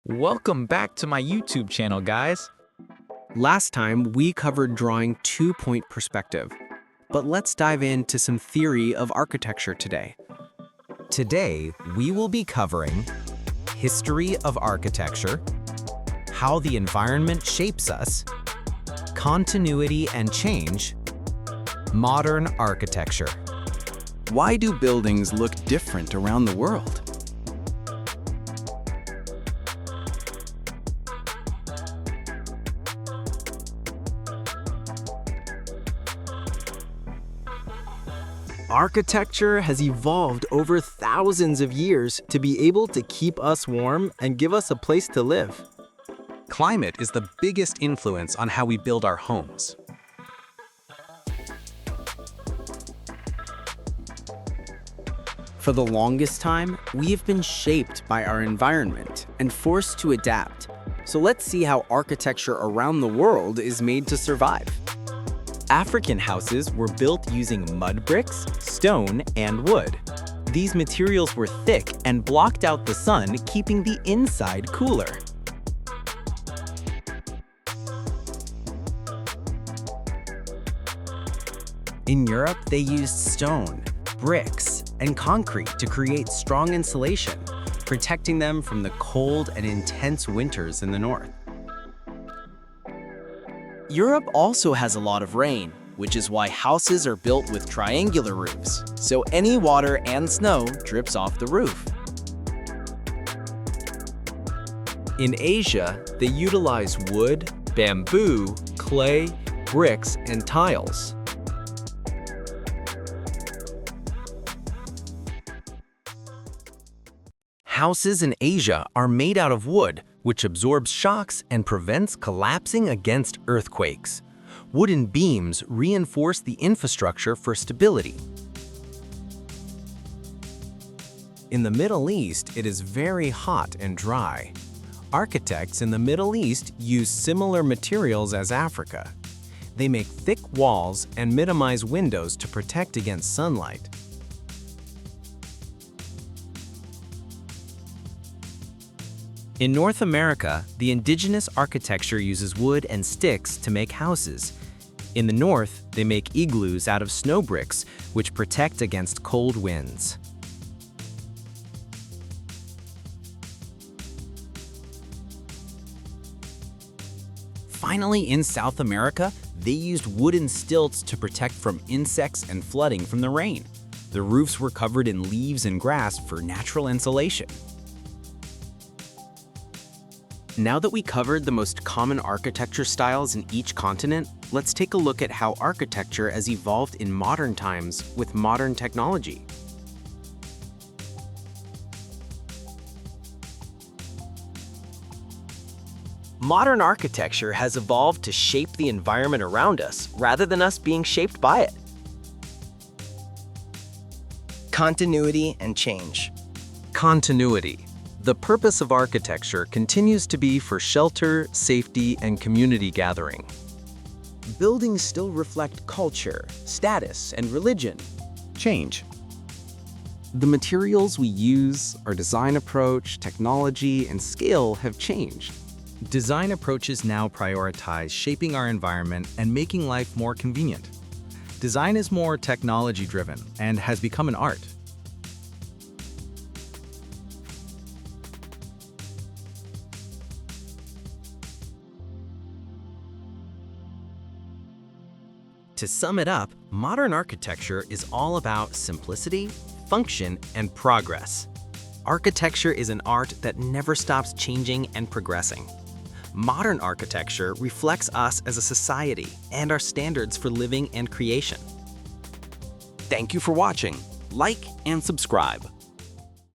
Welcome back to my YouTube channel, guys. Last time, we covered drawing two-point perspective, but let's dive into some theory of architecture today. Today, we will be covering history of architecture, how the environment shapes us, continuity and change, modern architecture. Why do buildings look different around the world? Architecture has evolved over thousands of years to be able to keep us warm and give us a place to live. Climate is the biggest influence on how we build our homes. For the longest time, we have been shaped by our environment and forced to adapt. So let's see how architecture around the world is made to survive. African houses were built using mud bricks, stone, and wood. These materials were thick and blocked out the sun, keeping the inside cooler. In Europe, they used stone, bricks, and concrete to create strong insulation, protecting them from the cold and intense winters in the north. Europe also has a lot of rain, which is why houses are built with triangular roofs, so any water and snow drips off the roof. In Asia, they utilize wood, bamboo, clay, bricks, and tiles. Houses in Asia are made out of wood, which absorbs shocks and prevents collapsing against earthquakes. Wooden beams reinforce the infrastructure for stability. In the Middle East, it is very hot and dry. Architects in the Middle East use similar materials as Africa. They make thick walls and minimize windows to protect against sunlight. In North America, the indigenous architecture uses wood and sticks to make houses. In the north, they make igloos out of snow bricks, which protect against cold winds. Finally, in South America, they used wooden stilts to protect from insects and flooding from the rain. The roofs were covered in leaves and grass for natural insulation. Now that we covered the most common architecture styles in each continent, let's take a look at how architecture has evolved in modern times with modern technology. Modern architecture has evolved to shape the environment around us rather than us being shaped by it. Continuity and change. Continuity. The purpose of architecture continues to be for shelter, safety, and community gathering. Buildings still reflect culture, status, and religion. Change. The materials we use, our design approach, technology, and scale have changed. Design approaches now prioritize shaping our environment and making life more convenient. Design is more technology-driven and has become an art. To sum it up, modern architecture is all about simplicity, function, and progress. Architecture is an art that never stops changing and progressing. Modern architecture reflects us as a society and our standards for living and creation. Thank you for watching. Like and subscribe.